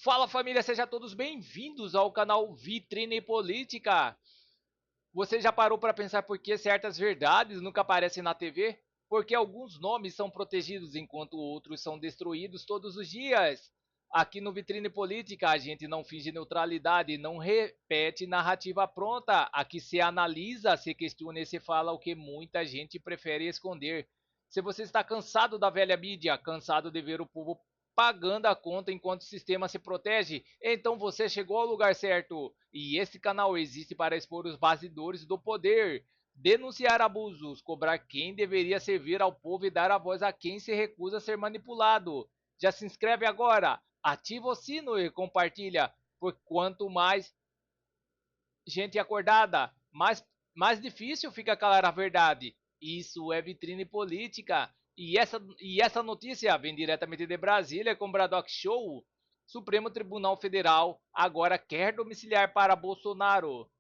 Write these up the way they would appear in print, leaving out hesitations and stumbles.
Fala família, sejam todos bem-vindos ao canal Vitrine Política. Você já parou para pensar por que certas verdades nunca aparecem na TV? Porque alguns nomes são protegidos enquanto outros são destruídos todos os dias. Aqui no Vitrine Política a gente não finge neutralidade e não repete narrativa pronta. Aqui se analisa, se questiona e se fala o que muita gente prefere esconder. Se você está cansado da velha mídia, cansado de ver o povo pagando a conta enquanto o sistema se protege, então você chegou ao lugar certo. E esse canal existe para expor os bastidores do poder, denunciar abusos, cobrar quem deveria servir ao povo e dar a voz a quem se recusa a ser manipulado. Já se inscreve agora, ativa o sino e compartilha, por quanto mais gente acordada, mais difícil fica calar a verdade. Isso é vitrine política. E essa notícia vem diretamente de Brasília com Braddock Show. Supremo Tribunal Federal agora quer domiciliar para Bolsonaro.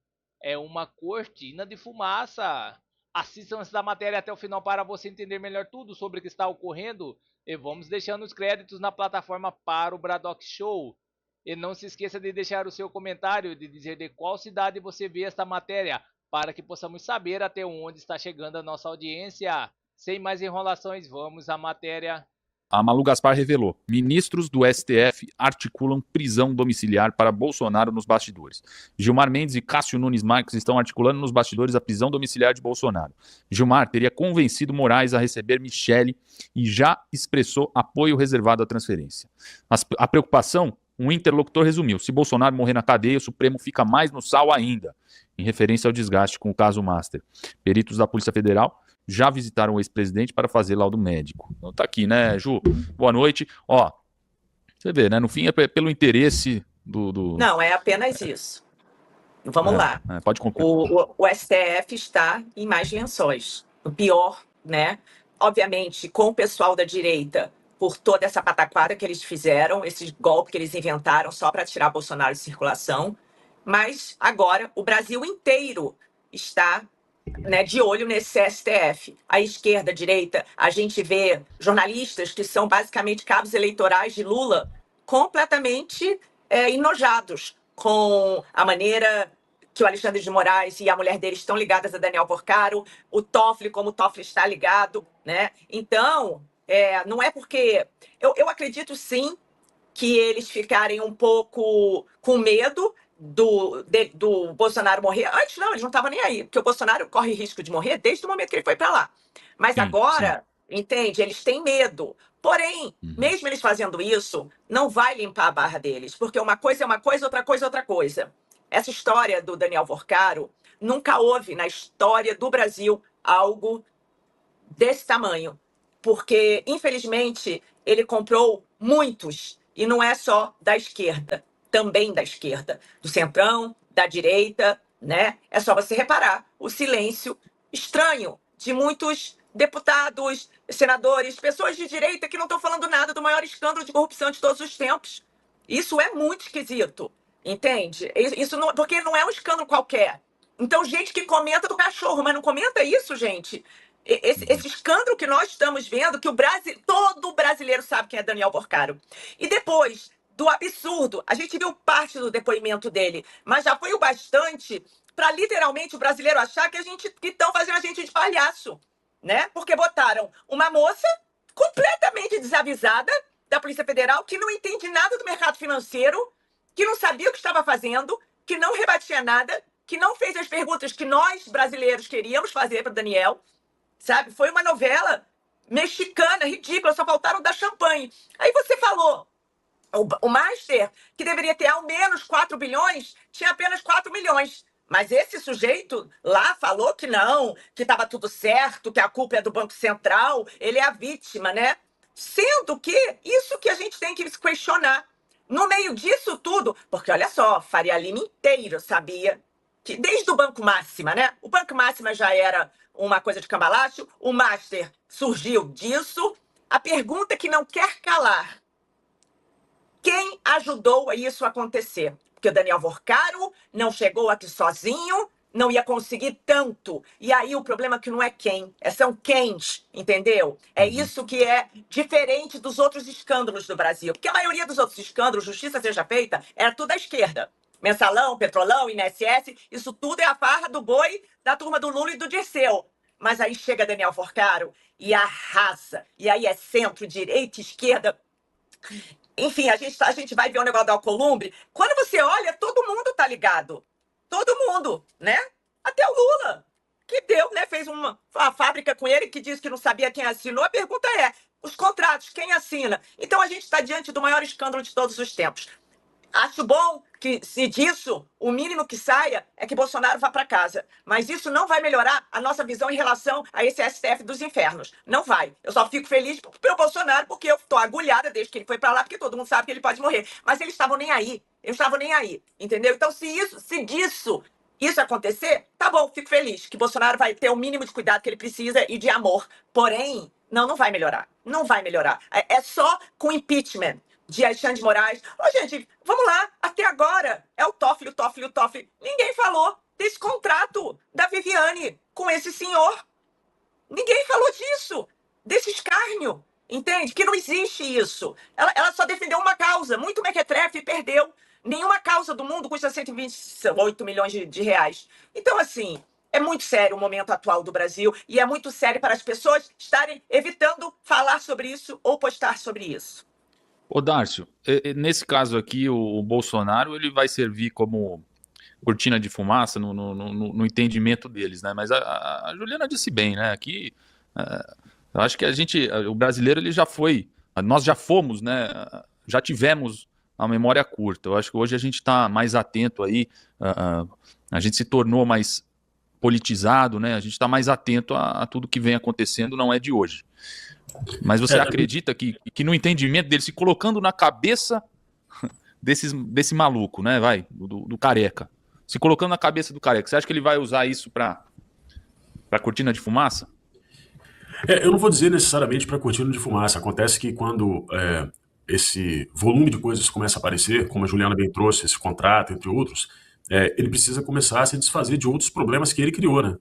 É uma cortina de fumaça. Assistam essa matéria até o final para você entender melhor tudo sobre o que está ocorrendo. E vamos deixando os créditos na plataforma para o Braddock Show. E não se esqueça de deixar o seu comentário e de dizer de qual cidade você vê esta matéria, para que possamos saber até onde está chegando a nossa audiência. Sem mais enrolações, vamos à matéria. A Malu Gaspar revelou: ministros do STF articulam prisão domiciliar para Bolsonaro nos bastidores. Gilmar Mendes e Cássio Nunes Marques estão articulando nos bastidores a prisão domiciliar de Bolsonaro. Gilmar teria convencido Moraes a receber Michele e já expressou apoio reservado à transferência. A preocupação, um interlocutor resumiu: se Bolsonaro morrer na cadeia, o Supremo fica mais no sal ainda, em referência ao desgaste com o caso Master. Peritos da Polícia Federal já visitaram o ex-presidente para fazer laudo médico. Então tá aqui, né, Ju? Boa noite. Ó, você vê, né? No fim é pelo interesse do... Não, é apenas isso. Vamos lá. Pode concluir. O STF está em mais lençóis. O pior, né? Obviamente, com o pessoal da direita, por toda essa pataquada que eles fizeram, esse golpe que eles inventaram só para tirar Bolsonaro de circulação. Mas agora o Brasil inteiro está, né, de olho nesse STF. A esquerda, a direita, a gente vê jornalistas que são basicamente cabos eleitorais de Lula completamente enojados com a maneira que o Alexandre de Moraes e a mulher dele estão ligadas a Daniel Porcaro, o Toffoli, como o Toffoli está ligado, né? Então, não é porque... Eu acredito, sim, que eles ficarem um pouco com medo do Bolsonaro morrer. Antes não, eles não estavam nem aí, porque o Bolsonaro corre risco de morrer desde o momento que ele foi para lá. Mas agora, entende, eles têm medo. Porém, mesmo eles fazendo isso, não vai limpar a barra deles, porque uma coisa é uma coisa, outra coisa é outra coisa. Essa história do Daniel Porcaro, nunca houve na história do Brasil algo desse tamanho, porque, infelizmente, ele comprou muitos, e não é só da esquerda, também da esquerda, do centrão, da direita, né? É só você reparar o silêncio estranho de muitos deputados, senadores, pessoas de direita que não estão falando nada do maior escândalo de corrupção de todos os tempos. Isso é muito esquisito, entende? Isso não, porque não é um escândalo qualquer. Então, gente que comenta do cachorro, mas não comenta isso, gente. Esse escândalo que nós estamos vendo, que todo brasileiro sabe quem é Daniel Porcaro. E depois do absurdo, a gente viu parte do depoimento dele, mas já foi o bastante para literalmente o brasileiro achar que estão fazendo a gente de palhaço, né? Porque botaram uma moça completamente desavisada da Polícia Federal, que não entende nada do mercado financeiro, que não sabia o que estava fazendo, que não rebatia nada, que não fez as perguntas que nós, brasileiros, queríamos fazer para o Daniel, sabe? Foi uma novela mexicana, ridícula, só faltaram dar champanhe. Aí você falou, o Master, que deveria ter ao menos 4 bilhões, tinha apenas 4 milhões. Mas esse sujeito lá falou que não, que estava tudo certo, que a culpa é do Banco Central, ele é a vítima, né? Sendo que isso que a gente tem que se questionar. No meio disso tudo, porque olha só, Faria Lima inteiro sabia que desde o Banco Máxima, né? O Banco Máxima já era uma coisa de cambalacho, o Master surgiu disso. A pergunta que não quer calar: quem ajudou a isso acontecer? Porque o Daniel Porcaro não chegou aqui sozinho, não ia conseguir tanto. E aí o problema é que não é quem, são quens, entendeu? É isso que é diferente dos outros escândalos do Brasil. Porque a maioria dos outros escândalos, justiça seja feita, era tudo à esquerda. Mensalão, Petrolão, INSS, isso tudo é a farra do boi da turma do Lula e do Dirceu. Mas aí chega Daniel Forcaro e arrasa. E aí é centro, direita, esquerda. Enfim, a gente vai ver o negócio da Alcolumbre. Quando você olha, todo mundo tá ligado. Todo mundo, né? Até o Lula, que deu, né? Fez uma fábrica com ele que disse que não sabia quem assinou. A pergunta é, os contratos, quem assina? Então a gente está diante do maior escândalo de todos os tempos. Acho bom que, se disso, o mínimo que saia é que Bolsonaro vá para casa. Mas isso não vai melhorar a nossa visão em relação a esse STF dos infernos. Não vai. Eu só fico feliz pelo Bolsonaro, porque eu estou agulhada desde que ele foi para lá, porque todo mundo sabe que ele pode morrer. Mas eles estavam nem aí. Eles estavam nem aí. Entendeu? Então, se disso isso acontecer, tá bom, fico feliz que Bolsonaro vai ter o mínimo de cuidado que ele precisa e de amor. Porém, não vai melhorar. Não vai melhorar. É só com impeachment de Alexandre de Moraes. Ô, gente, vamos lá. Até agora é o Toffoli, o Toffoli, o Toffoli. Ninguém falou desse contrato da Viviane com esse senhor. Ninguém falou disso. Desse escárnio. Entende? Que não existe isso. Ela só defendeu uma causa. Muito mequetrefe e perdeu. Nenhuma causa do mundo custa 128 milhões de reais. Então, assim, é muito sério o momento atual do Brasil e é muito sério para as pessoas estarem evitando falar sobre isso ou postar sobre isso. Ô, Darcio, nesse caso aqui, o Bolsonaro ele vai servir como cortina de fumaça no entendimento deles, né? Mas a Juliana disse bem, né? Aqui, eu acho que o brasileiro, ele já foi, nós já fomos, né? Já tivemos a memória curta. Eu acho que hoje a gente está mais atento aí, a gente se tornou mais politizado, né? A gente está mais atento a tudo que vem acontecendo, não é de hoje. Mas você acredita que no entendimento dele, se colocando na cabeça desse maluco, né, do careca, se colocando na cabeça do careca, você acha que ele vai usar isso para cortina de fumaça? Eu não vou dizer necessariamente para cortina de fumaça. Acontece que quando esse volume de coisas começa a aparecer, como a Juliana bem trouxe, esse contrato, entre outros, ele precisa começar a se desfazer de outros problemas que ele criou, né?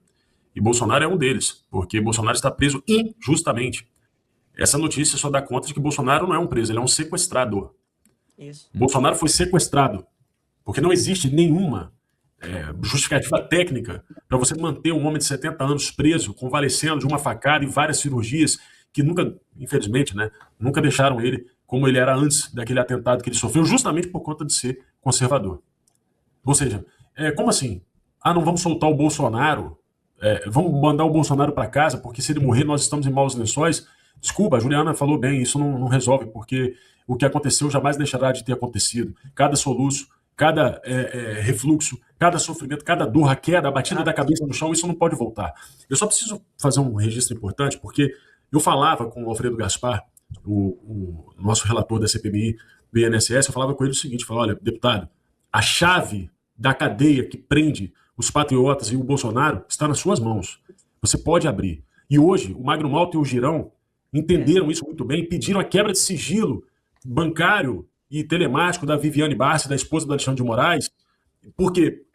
E Bolsonaro é um deles, porque Bolsonaro está preso injustamente. Essa notícia só dá conta de que Bolsonaro não é um preso, ele é um sequestrador. Isso. Bolsonaro foi sequestrado, porque não existe nenhuma justificativa técnica para você manter um homem de 70 anos preso, convalescendo de uma facada e várias cirurgias que nunca, infelizmente, né, nunca deixaram ele como ele era antes daquele atentado que ele sofreu, justamente por conta de ser conservador. Ou seja, como assim? Não vamos soltar o Bolsonaro? Vamos mandar o Bolsonaro para casa, porque se ele morrer nós estamos em maus lençóis? Desculpa, a Juliana falou bem, isso não resolve, porque o que aconteceu jamais deixará de ter acontecido. Cada soluço, cada refluxo, cada sofrimento, cada dor, a queda, a batida da cabeça no chão, isso não pode voltar. Eu só preciso fazer um registro importante, porque eu falava com o Alfredo Gaspar, o nosso relator da CPMI do INSS, eu falava com ele o seguinte, falava, olha, deputado, a chave da cadeia que prende os patriotas e o Bolsonaro está nas suas mãos. Você pode abrir. E hoje, o Magno Malta e o Girão entenderam isso muito bem, pediram a quebra de sigilo bancário e telemático da Viviane Barsi, da esposa do Alexandre de Moraes, porque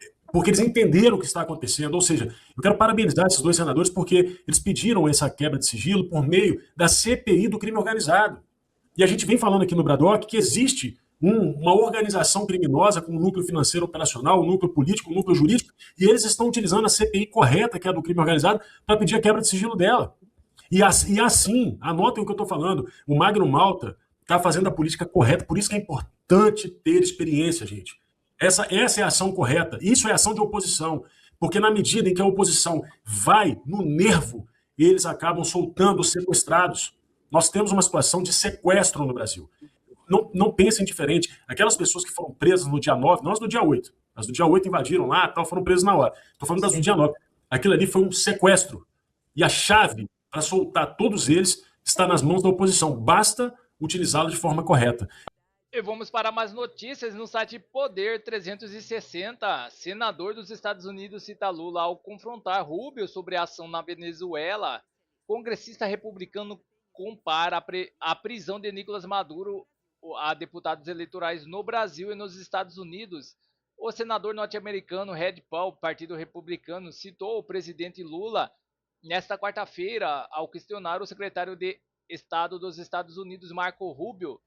eles entenderam o que está acontecendo. Ou seja, eu quero parabenizar esses dois senadores porque eles pediram essa quebra de sigilo por meio da CPI do crime organizado. E a gente vem falando aqui no Bradock que existe uma organização criminosa com um núcleo financeiro operacional, um núcleo político, um núcleo jurídico, e eles estão utilizando a CPI correta, que é a do crime organizado, para pedir a quebra de sigilo dela. E assim, anotem o que eu estou falando, o Magno Malta está fazendo a política correta, por isso que é importante ter experiência, gente. Essa é a ação correta, isso é ação de oposição, porque na medida em que a oposição vai no nervo, eles acabam soltando os sequestrados. Nós temos uma situação de sequestro no Brasil. Não pensem diferente. Aquelas pessoas que foram presas no dia 9, não as do dia 8. As do dia 8 invadiram lá, tal, foram presas na hora. Estou falando das do dia 9. Aquilo ali foi um sequestro. E a chave para soltar todos eles está nas mãos da oposição. Basta utilizá-la de forma correta. E vamos para mais notícias no site Poder 360. Senador dos Estados Unidos cita Lula ao confrontar Rubio sobre a ação na Venezuela. Congressista republicano compara a prisão de Nicolás Maduro a deputados eleitorais no Brasil e nos Estados Unidos. O senador norte-americano Rand Paul, Partido Republicano, citou o presidente Lula nesta quarta-feira ao questionar o secretário de Estado dos Estados Unidos, Marco Rubio,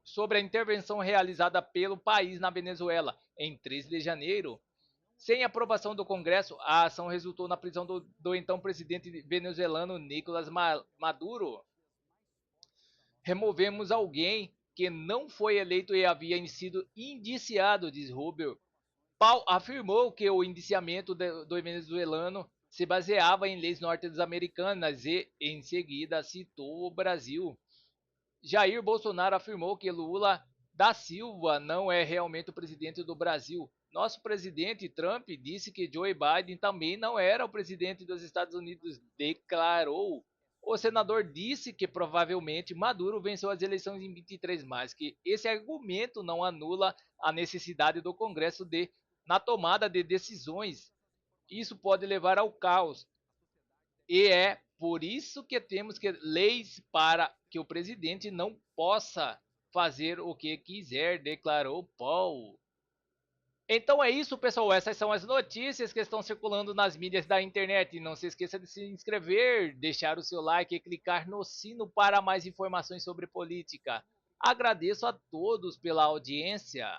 sobre a intervenção realizada pelo país na Venezuela em 13 de janeiro. Sem aprovação do Congresso, a ação resultou na prisão do então presidente venezuelano Nicolás Maduro. Removemos alguém que não foi eleito e havia sido indiciado, diz Rubio. Paul afirmou que o indiciamento do venezuelano se baseava em leis norte-americanas e, em seguida, citou o Brasil. Jair Bolsonaro afirmou que Lula da Silva não é realmente o presidente do Brasil. Nosso presidente Trump disse que Joe Biden também não era o presidente dos Estados Unidos, declarou. O senador disse que provavelmente Maduro venceu as eleições em 23, mas que esse argumento não anula a necessidade do Congresso na tomada de decisões. Isso pode levar ao caos. E é por isso que temos leis para que o presidente não possa fazer o que quiser, declarou Paul. Então é isso, pessoal. Essas são as notícias que estão circulando nas mídias da internet. Não se esqueça de se inscrever, deixar o seu like e clicar no sino para mais informações sobre política. Agradeço a todos pela audiência.